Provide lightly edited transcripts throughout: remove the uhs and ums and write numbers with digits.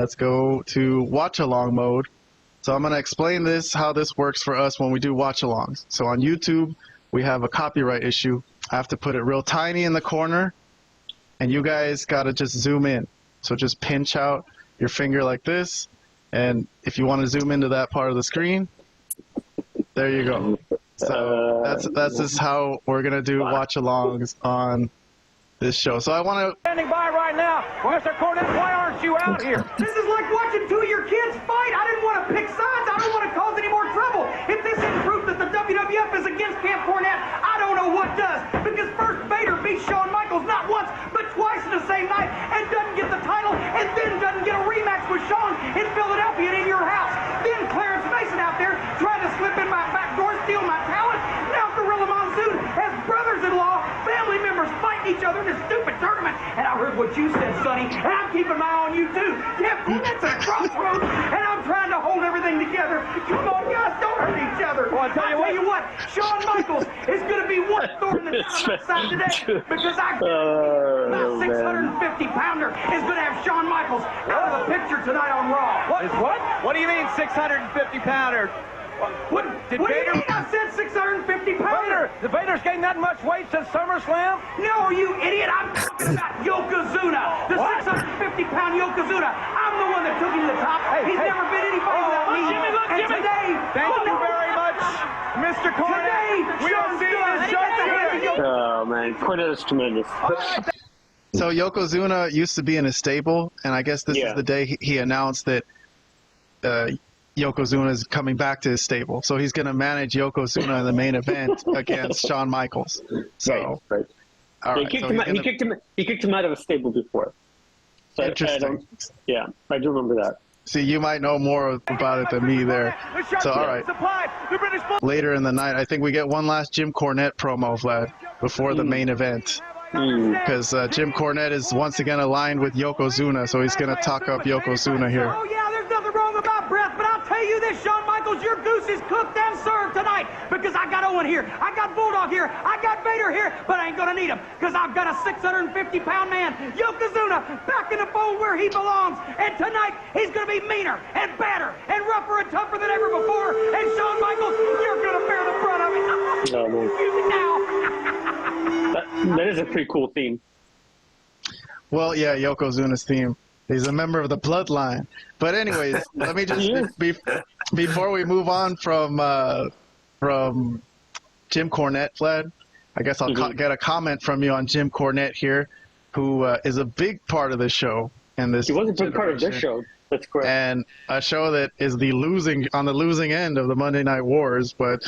let's go to watch-along mode. So I'm going to explain how this works for us when we do watch-alongs. So on YouTube, we have a copyright issue. I have to put it real tiny in the corner, and you guys got to just zoom in. So just pinch out your finger like this, and if you want to zoom into that part of the screen, there you go. So that's just how we're going to do watch-alongs on this show. So I want to... Standing by right now. Mr. Cornette, why aren't you out here? This is like watching two of your kids fight. I didn't want to pick sides. I don't want to cause any more trouble. If this isn't proof that the WWF is against Camp Cornette, I don't know what does. Because first Vader beats Shawn Michaels not once, but twice in the same night and doesn't get the title and then doesn't get a rematch with Shawn in Philadelphia and in your house. Then Clarence Mason out there trying to slip in my back door, steal my talent. Now Gorilla Monsoon has brothers-in-law, family members fighting each other in this stupid tournament. And I heard what you said, Sonny, and I'm keeping my eye on you too. Camp Cornette's at a crossroads, and I'm trying to hold everything together. Come on, guys, don't hurt each other. Well, I tell you what, Shawn Michaels is going to be one thorn in the side today because I my 650-pounder is going to have Shawn Michaels out of the picture tonight on Raw. What? What do you mean 650-pounder? What do you mean I said 650-pounder? Vader's gained that much weight since SummerSlam? No, you idiot. I'm talking about Yokozuna. The 650-pound Yokozuna. I'm the one that took him to the top. He's never been anybody without me. And today... Thank you very much, Mr. Cornette. We are seeing this show. Oh, man. Cornette is tremendous. So Yokozuna used to be in his stable, and I guess this is the day he announced that Yokozuna is coming back to his stable. So he's going to manage Yokozuna in the main event against Shawn Michaels. So, right. All right, He kicked him out of a stable before. So interesting. I do remember that. See, you might know more about it than me there. So, all right. Later in the night, I think we get one last Jim Cornette promo, Vlad, before the main event. Because Jim Cornette is once again aligned with Yokozuna, so he's going to talk up Yokozuna here. Oh, yeah, there's nothing wrong about breath, but I'll tell you this, Shawn Michaels, your goose is cooked and served tonight because I got Owen here, I got Bulldog here, I got Vader here, but I ain't going to need him because I've got a 650-pound man, Yokozuna, back in the fold where he belongs, and tonight he's going to be meaner and badder and rougher and tougher than ever before, and Shawn Michaels, you're going to bear the brunt of it. Music now. That is a pretty cool theme. Well, yeah, Yokozuna's theme. He's a member of the bloodline. But anyways, let me just before we move on from Jim Cornette, Vlad, I guess I'll get a comment from you on Jim Cornette here, who is a big part of the show. And this he was a big part of this show. That's correct. And a show that is on the losing end of the Monday Night Wars. But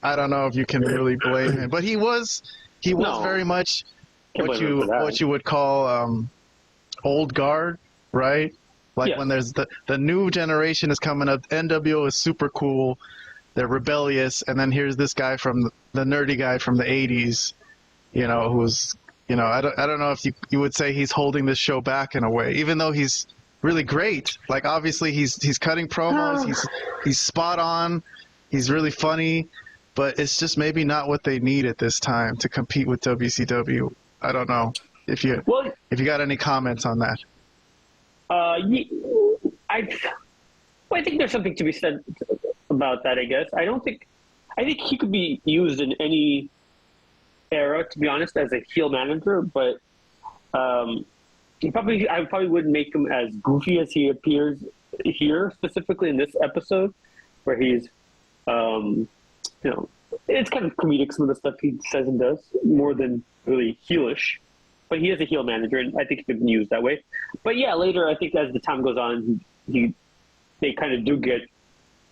I don't know if you can really blame him. But he was very much what you would call old guard, right? Like when there's the new generation is coming up, NWO is super cool, they're rebellious, and then here's this guy from the nerdy guy from the 80s, who's, I don't know if you would say he's holding this show back in a way, even though he's really great. Like obviously he's cutting promos, he's spot on, he's really funny, but it's just maybe not what they need at this time to compete with WCW. I don't know if you got any comments on that. I think there's something to be said about that. I guess I think he could be used in any era, to be honest, as a heel manager. But I probably wouldn't make him as goofy as he appears here, specifically in this episode, where he's it's kind of comedic, some of the stuff he says and does, more than really heelish. But he is a heel manager, and I think he could be used that way. But yeah, later, I think as the time goes on, they kind of do get...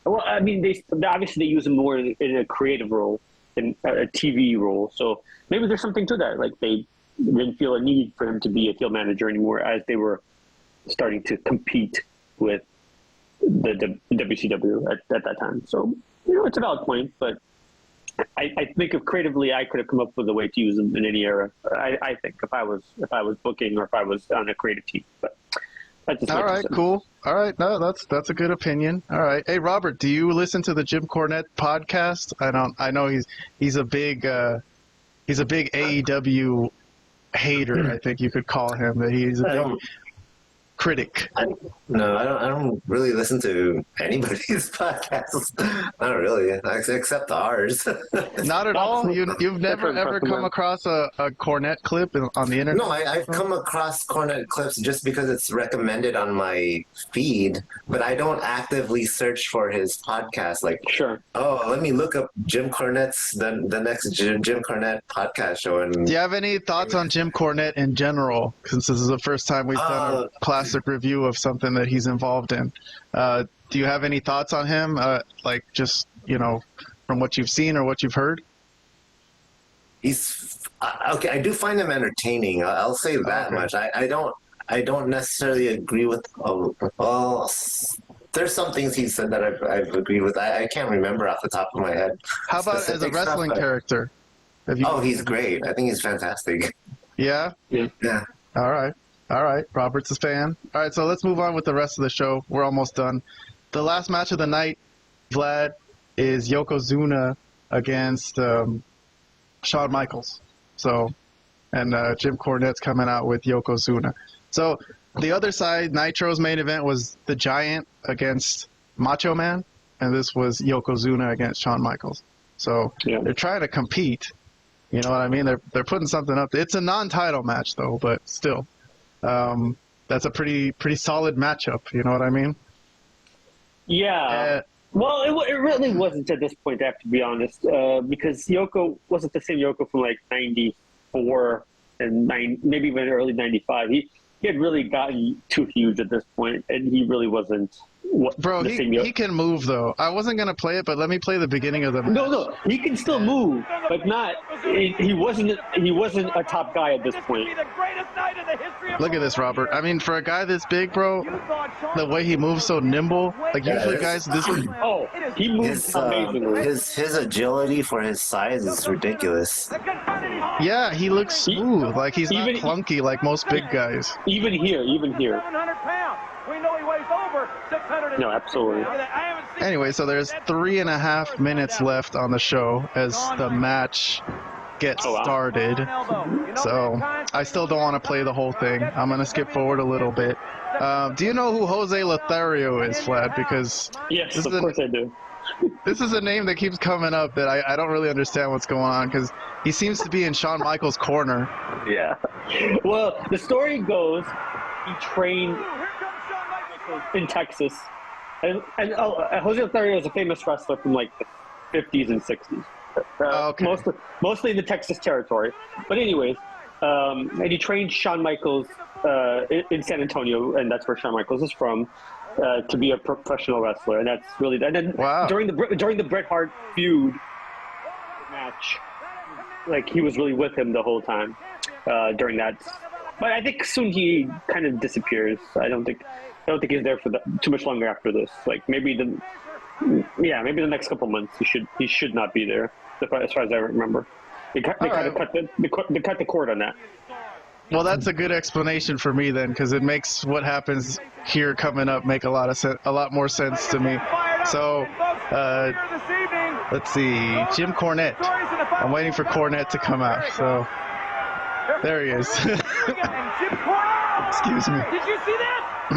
Well, I mean, obviously they use him more in a creative role, in a TV role. So maybe there's something to that. Like they didn't feel a need for him to be a heel manager anymore as they were starting to compete with the WCW at that time. So, it's a valid point, but I think if creatively I could have come up with a way to use him in any era. I think if I was booking or if I was on a creative team. But that's just all right, cool. All right, no, that's a good opinion. All right, hey Robert, do you listen to the Jim Cornette podcast? I know he's a big AEW hater. I think you could call him. That he's a big, critic? No, I don't really listen to anybody's podcasts. Not really, except ours. Not at all. You've never ever come across a Cornette clip on the internet? No, I've come across Cornette clips just because it's recommended on my feed, but I don't actively search for his podcast. Like, sure. Oh, let me look up Jim Cornette's the next Jim Cornette podcast show. And do you have any thoughts on Jim Cornette in general? Since this is the first time we've done a classic review of something that he's involved in. Do you have any thoughts on him? Like just, from what you've seen or what you've heard? He's okay. I do find him entertaining. I'll say that much. I don't necessarily agree with. There's some things he said that I've agreed with. I can't remember off the top of my head. How about as a wrestling character? He's great. I think he's fantastic. Yeah? Yeah. All right. Robert's a fan. All right, so let's move on with the rest of the show. We're almost done. The last match of the night, Vlad, is Yokozuna against Shawn Michaels. So, and Jim Cornette's coming out with Yokozuna. So, the other side, Nitro's main event was the Giant against Macho Man, and this was Yokozuna against Shawn Michaels. So, They're trying to compete. You know what I mean? They're putting something up. It's a non-title match, though, but still. That's a pretty solid matchup. You know what I mean? Yeah. Well, it really wasn't at this point, I have to be honest, because Yoko wasn't the same Yoko from like 94 and maybe even early 95. He had really gotten too huge at this point, and he really wasn't. Bro, he can move though. I wasn't gonna play it, but let me play the beginning of the match. No, he can still move, but not. He wasn't a top guy at this point. Look at this, Robert. I mean, for a guy this big, bro, the way he moves so nimble. Like usually, guys, this is. Oh, he moves amazingly. His agility for his size is ridiculous. Yeah, he looks smooth. Like he's not clunky like most big guys. Even here. We know he weighs over 600. No, absolutely. Anyway, so there's 3.5 minutes left on the show as the match gets started. So I still don't want to play the whole thing. I'm going to skip forward a little bit. Do you know who Jose Lothario is, Vlad? Because yes, of course I do. This is a name that keeps coming up that I don't really understand what's going on because he seems to be in Shawn Michaels' corner. Yeah. Well, the story goes he trained in Texas, and Jose Lothario is a famous wrestler from like the 50s and 60s, mostly in the Texas territory. But anyways, and he trained Shawn Michaels in San Antonio, and that's where Shawn Michaels is from, to be a professional wrestler, and that's really. And then during the Bret Hart feud match, like he was really with him the whole time during that. But I think soon he kind of disappears. I don't think he's there for too much longer after this. Like maybe the next couple months he should not be there. As far as I remember, they cut the cord on that. Well, that's a good explanation for me then, because it makes what happens here coming up make a lot more sense to me. So, let's see, Jim Cornette. I'm waiting for Cornette to come out. So, there he is. Excuse me. Did you see that? A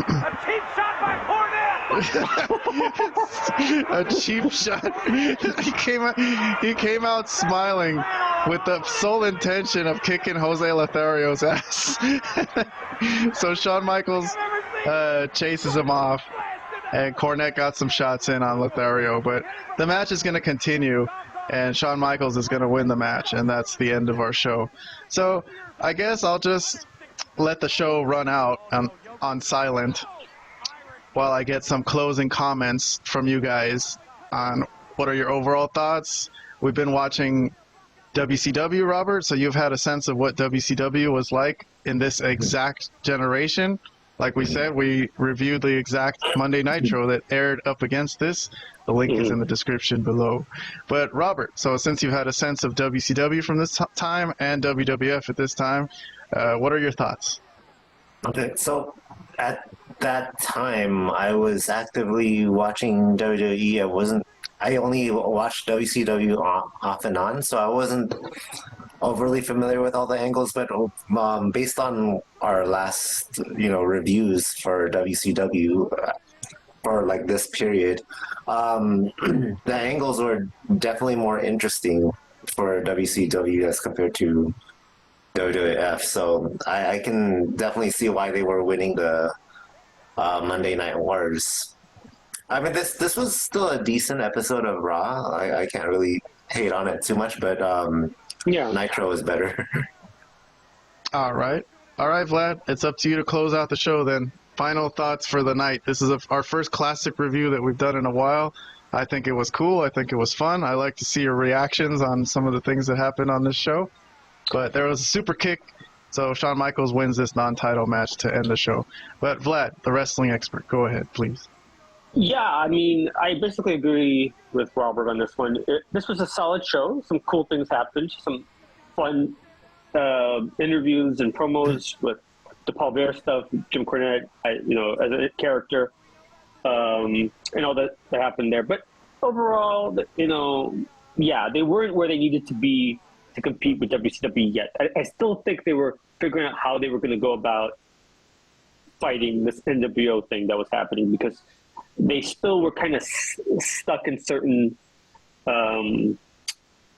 cheap shot by Cornette. A cheap shot. He came out smiling with the sole intention of kicking Jose Lothario's ass. So Shawn Michaels chases him off, and Cornette got some shots in on Lothario. But the match is going to continue, and Shawn Michaels is going to win the match, and that's the end of our show. So I guess I'll just let the show run out on silent while I get some closing comments from you guys on what are your overall thoughts. We've been watching WCW, Robert, so you've had a sense of what WCW was like in this exact generation. Like we said, we reviewed the exact Monday Nitro that aired up against this. The link is in the description below. But Robert, so since you've had a sense of WCW from this time and WWF at this time, what are your thoughts? Okay, so at that time, I was actively watching WWE. I only watched WCW off and on, so I wasn't overly familiar with all the angles, but based on our last, reviews for WCW for like this period, the angles were definitely more interesting for WCW as compared to WWF. So I can definitely see why they were winning the Monday Night Wars. I mean, this was still a decent episode of Raw. I can't really hate on it too much, but Nitro is better. All right, Vlad. It's up to you to close out the show then. Final thoughts for the night. This is our first classic review that we've done in a while. I think it was cool. I think it was fun. I like to see your reactions on some of the things that happened on this show. But there was a super kick, so Shawn Michaels wins this non-title match to end the show. But Vlad, the wrestling expert, go ahead, please. Yeah, I mean, I basically agree with Robert on this one. This was a solid show. Some cool things happened. Some fun interviews and promos with the Paul Bear stuff, Jim Cornette, as a character, and all that happened there. But overall, they weren't where they needed to be to compete with WCW yet. I still think they were figuring out how they were going to go about fighting this NWO thing that was happening, because they still were kind of stuck in certain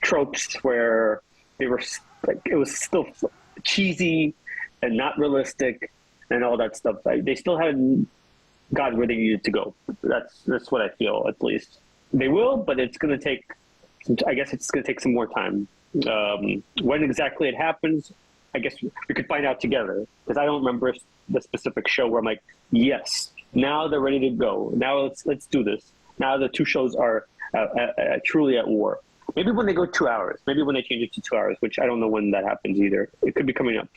tropes where they were like, it was still cheesy and not realistic and all that stuff. They still hadn't gotten where they needed to go. That's what I feel, at least. They will, but it's going to take, I guess it's going to take some more time. When exactly it happens, I guess we could find out together, because I don't remember the specific show where I'm like, yes, now they're ready to go. Now let's do this. Now the two shows are truly at war. Maybe when they go 2 hours. Maybe when they change it to 2 hours, which I don't know when that happens either. It could be coming up.